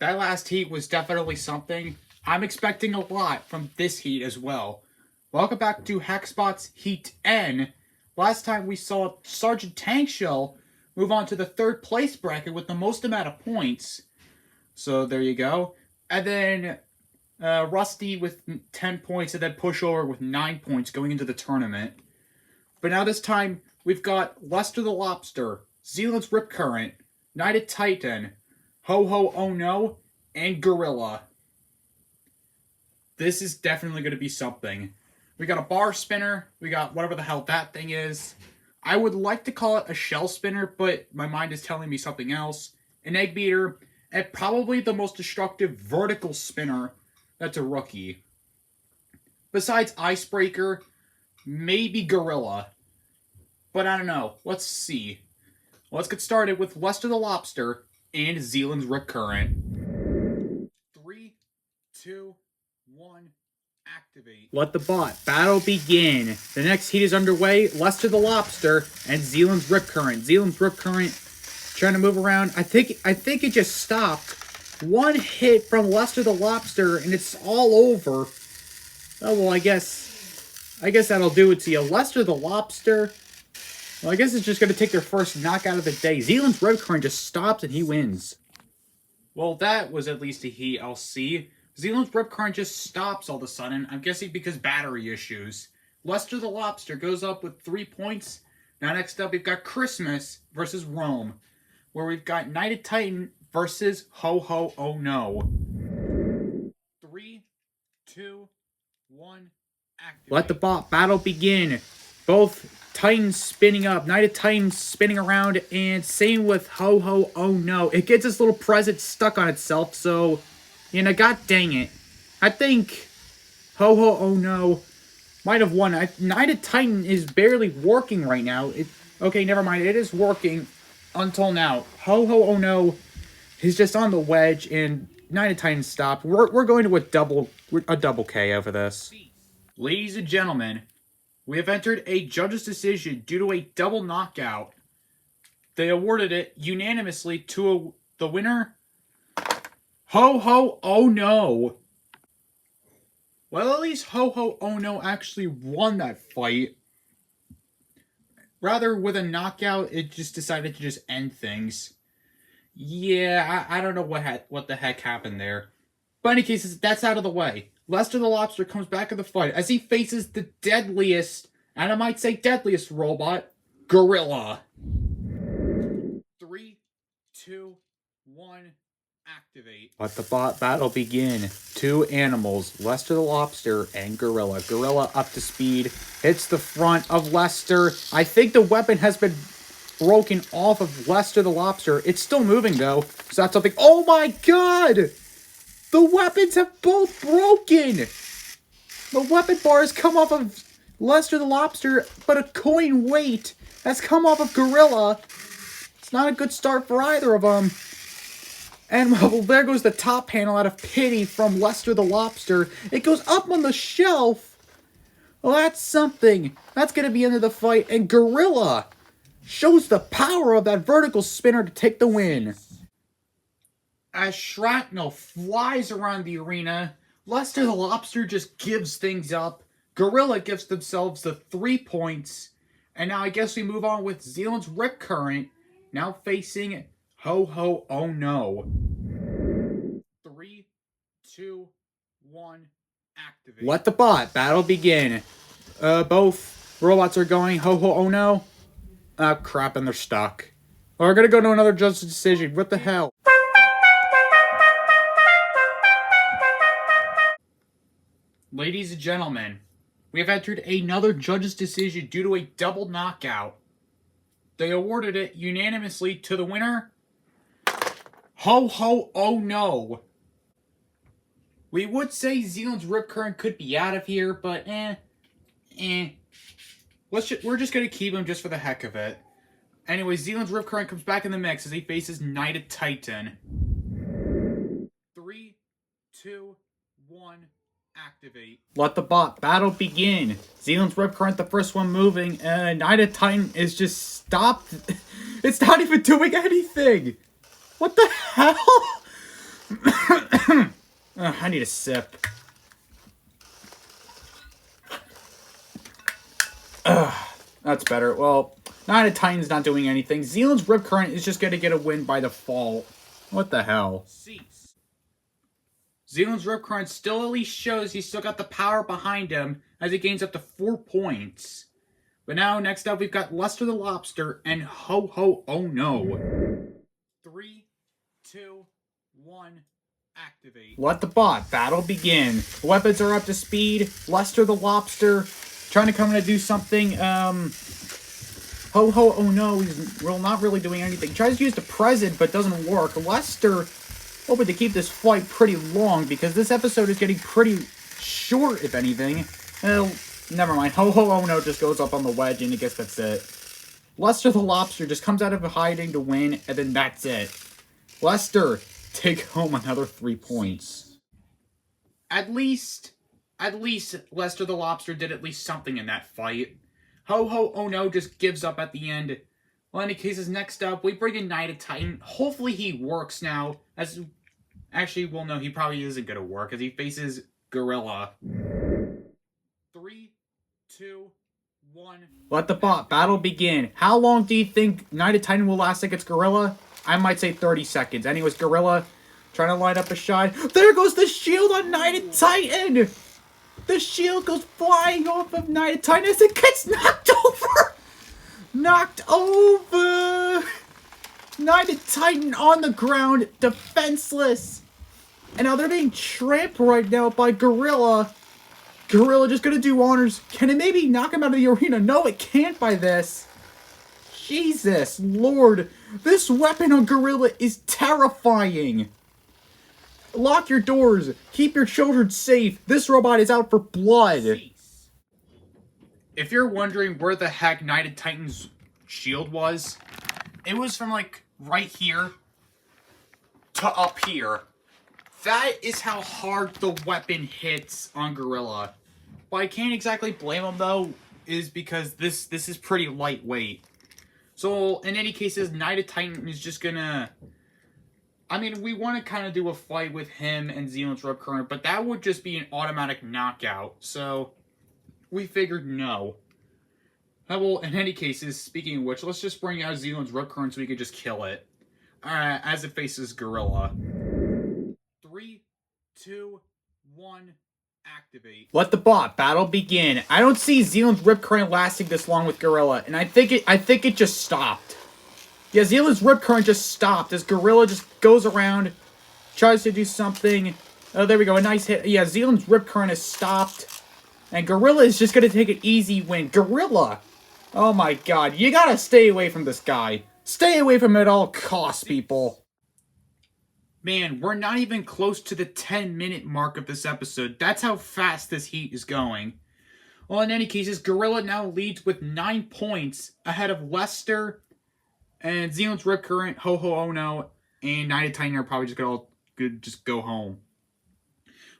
That last heat was definitely something. I'm expecting a lot from this heat as well. Welcome back to Hexbots Heat N. Last time we saw Sergeant Tankshell move on to the third place bracket with the most amount of points. So there you go. And then Rusty with 10 points and then Pushover with 9 points going into the tournament. But now this time we've got Lester the Lobster, Zealand's Rip Current, Knighted Titan, Ho Ho Oh No, and Gorilla. This is definitely going to be something. We got a bar spinner. We got whatever the hell that thing is. I would like to call it a shell spinner, but my mind is telling me something else. An egg beater, and probably the most destructive vertical spinner that's a rookie. Besides Icebreaker, maybe Gorilla. But I don't know. Let's see. Let's get started with Lester the Lobster and Zealand's Rip Current. 3, 2, 1, activate. Let the bot battle begin. The next heat is underway. Lester the Lobster and Zealand's Rip Current. Zealand's Rip Current trying to move around. I think it just stopped. One hit from Lester the Lobster and it's all over. Oh well, I guess that'll do it to you. Lester the Lobster. Well, I guess it's just going to take their first knockout of the day. Zealand's Rip Current just stops and he wins. Well, that was at least a heat, I'll see. Zealand's Rip Current just stops all of a sudden. I'm guessing because battery issues. Lester the Lobster goes up with 3 points. Now next up, we've got Christmas versus Rome, where we've got Knighted Titan versus Ho Ho Oh No. 3, 2, 1, activate. Let the bot battle begin. Both Titans spinning up, Knighted Titans spinning around, and same with Ho Ho Oh No. It gets this little present stuck on itself, so, you know, god dang it. I think Ho Ho Oh No might have won. Knighted Titan is barely working right now. Okay, never mind. It is working until now. Ho Ho Oh No is just on the wedge, and Knighted Titan stopped. We're going to a double KO for this. Ladies and gentlemen, we have entered a judge's decision due to a double knockout. They awarded it unanimously to the winner, Ho Ho Oh No. Well, at least Ho Ho Oh No actually won that fight. Rather, with a knockout, it just decided to just end things. Yeah, I don't know what the heck happened there. But in any case, that's out of the way. Lester the Lobster comes back in the fight as he faces the deadliest, and I might say deadliest robot, Gorilla. 3, 2, 1, activate. Let the bot battle begin. Two animals, Lester the Lobster and Gorilla. Gorilla up to speed, hits the front of Lester. I think the weapon has been broken off of Lester the Lobster. It's still moving though, so that's something. Oh my god! The weapons have both broken! The weapon bars come off of Lester the Lobster, but a coin weight has come off of Gorilla. It's not a good start for either of them. And well, there goes the top panel out of pity from Lester the Lobster. It goes up on the shelf. Well, that's something. That's going to be into the fight. And Gorilla shows the power of that vertical spinner to take the win. As shrapnel flies around the arena, Lester the Lobster just gives things up. Gorilla gives themselves the 3 points. And now I guess we move on with Zealand's Rip Current, now facing Ho Ho Oh No. 3, 2, 1, activate. Let the bot battle begin. Both robots are going Ho Ho Oh No. Oh crap, and they're stuck. We're gonna go to another judge's decision. What the hell? Ladies and gentlemen, we have entered another judge's decision due to a double knockout. They awarded it unanimously to the winner, Ho Ho Oh No. We would say Zealand's Rip Current could be out of here, but we're just going to keep him just for the heck of it. Anyway, Zealand's Rip Current comes back in the mix as he faces Knighted Titan. 3, 2, 1, activate. Let the bot battle begin. Zealand's Rip Current, the first one moving, and Knighted Titan is just stopped. It's not even doing anything. What the hell? I need a sip. Ugh, that's better. Well, Knight of Titan's not doing anything. Zealand's Rip Current is just going to get a win by default. What the hell? Zealand's Rip Current still at least shows he's still got the power behind him as he gains up to 4 points. But now, next up, we've got Lester the Lobster and Ho Ho Oh No. 3, 2, 1, activate. Let the bot battle begin. Weapons are up to speed. Lester the Lobster trying to come in and do something. Ho Ho Oh No, he's not really doing anything. Tries to use the present, but doesn't work. Lester hoping to keep this fight pretty long because this episode is getting pretty short, if anything. Never mind. Ho Ho Oh No just goes up on the wedge, and I guess that's it. Lester the Lobster just comes out of hiding to win, and then that's it. Lester take home another 3 points. At least Lester the Lobster did at least something in that fight. Ho Ho Oh No just gives up at the end. Well, in any cases, next up, we bring in Knight of Titan. Hopefully he works now. Actually, well, no, he probably isn't going to work as he faces Gorilla. 3, 2, 1. Let the bot battle begin. How long do you think Knight of Titan will last against Gorilla? I might say 30 seconds. Anyways, Gorilla trying to line up a shot. There goes the shield on Knight of Titan! The shield goes flying off of Knight of Titan as it gets knocked over! Knocked over! Knight of Titan on the ground, defenseless! And now they're being trapped right now by Gorilla. Gorilla just gonna do honors. Can it maybe knock him out of the arena? No, it can't by this. Jesus Lord. This weapon on Gorilla is terrifying. Lock your doors. Keep your children safe. This robot is out for blood. If you're wondering where the heck Knight of Titan's shield was, it was from, like, right here to up here. That is how hard the weapon hits on Gorilla. But I can't exactly blame him, though, is because this is pretty lightweight. So, in any cases, Knight of Titan is just gonna... I mean, we want to kind of do a fight with him and Zealand's Rip Current, but that would just be an automatic knockout. So, we figured no. Well, in any cases, speaking of which, let's just bring out Zealand's Rip Current so we can just kill it. Alright, as it faces Gorilla. 3, 2, 1, activate. Let the bot battle begin. I don't see Zealand's Rip Current lasting this long with Gorilla, and I think it just stopped. Yeah, Zealand's Rip Current just stopped as Gorilla just goes around, tries to do something. Oh, there we go, a nice hit. Yeah, Zealand's Rip Current has stopped, and Gorilla is just gonna take an easy win. Gorilla! Oh my god, you gotta stay away from this guy. Stay away from him at all costs, people. Man, we're not even close to the 10-minute mark of this episode. That's how fast this heat is going. Well, in any cases, Gorilla now leads with 9 points ahead of Lester and Zealand's Rip Current, Ho Ho Oh No, and Knight of Titan are probably just gonna just go home.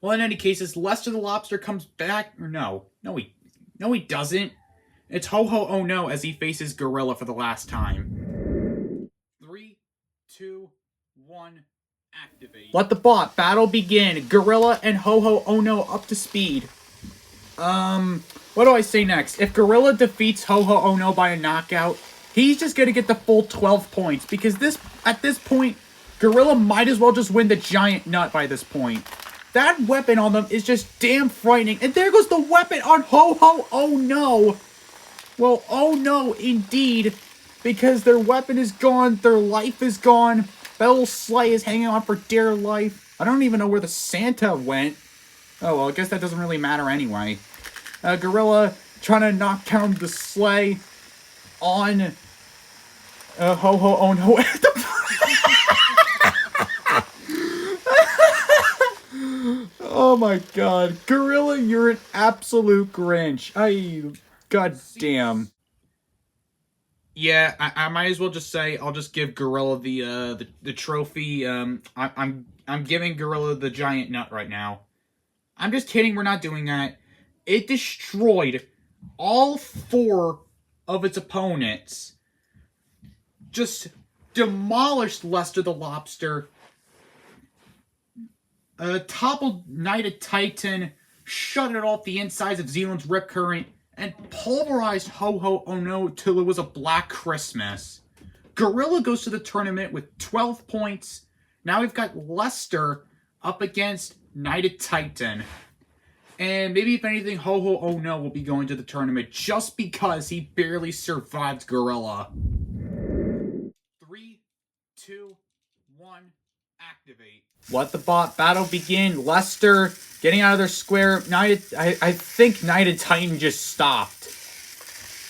Well, in any cases, Lester the Lobster comes back, or no he doesn't. It's Ho Ho Oh No as he faces Gorilla for the last time. 3, 2, 1, activate. Let the bot battle begin. Gorilla and Ho Ho Oh No up to speed. What do I say next? If Gorilla defeats Ho Ho Oh No by a knockout, he's just gonna get the full 12 points, because at this point, Gorilla might as well just win the giant nut by this point. That weapon on them is just damn frightening. And there goes the weapon on Ho Ho Oh No. Well, oh no, indeed. Because their weapon is gone, their life is gone. Bell Slay is hanging on for dear life. I don't even know where the Santa went. Oh, well, I guess that doesn't really matter anyway. Gorilla trying to knock down the sleigh on Ho Ho Oh No. Oh my god. Gorilla, you're an absolute Grinch. God damn. Yeah, I might as well just say I'll just give Gorilla the trophy. I'm giving Gorilla the giant nut right now. I'm just kidding, we're not doing that. It destroyed all 4 of its opponents. Just demolished Lester the Lobster. toppled Knighted Titan, shut it off the insides of Zealand's Rip Current, and pulverized Ho-Ho Oh No till it was a Black Christmas. Gorilla goes to the tournament with 12 points. Now we've got Lester up against Knighted Titan. And maybe if anything, Ho-Ho Oh No will be going to the tournament just because he barely survived Gorilla. 3, 2, 1, activate. Let the battle begin. Lester getting out of their square. I think Knighted Titan just stopped.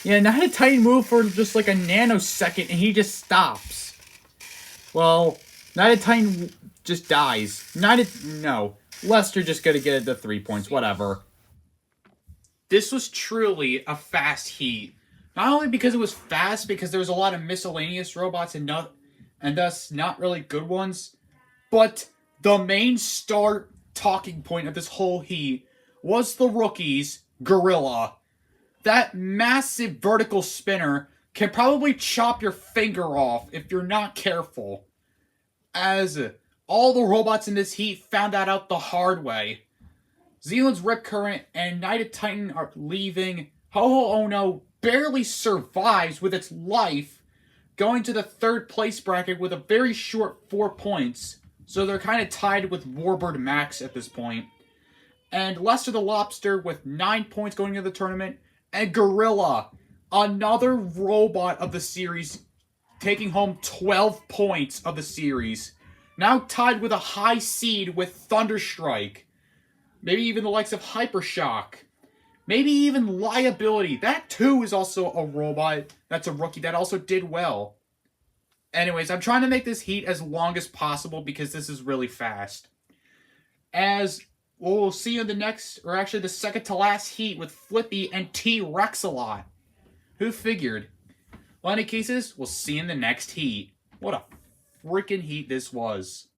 Yeah, Knighted Titan moved for just like a nanosecond and he just stops. Well, Knighted Titan just dies. No. Lester just gonna get the 3 points, whatever. This was truly a fast heat. Not only because it was fast, because there was a lot of miscellaneous robots and thus not really good ones, but the main star talking point of this whole heat was the rookies, Gorilla. That massive vertical spinner can probably chop your finger off if you're not careful. As all the robots in this heat found that out the hard way. Zealand's Rip Current and Knighted Titan are leaving. Ho-Ho Oh No barely survives with its life, going to the 3rd place bracket with a very short 4 points. So they're kind of tied with Warbird Max at this point. And Lester the Lobster with 9 points going into the tournament. And Gorilla, another robot of the series, taking home 12 points of the series. Now tied with a high seed with Thunderstrike. Maybe even the likes of Hypershock. Maybe even Liability. That too is also a robot that's a rookie that also did well. Anyways, I'm trying to make this heat as long as possible because this is really fast. As we'll see you in the next, or actually the second to last heat with Flippy and T-Rex-a-Lot. Who figured? Well, in any cases, we'll see you in the next heat. What a freaking heat this was.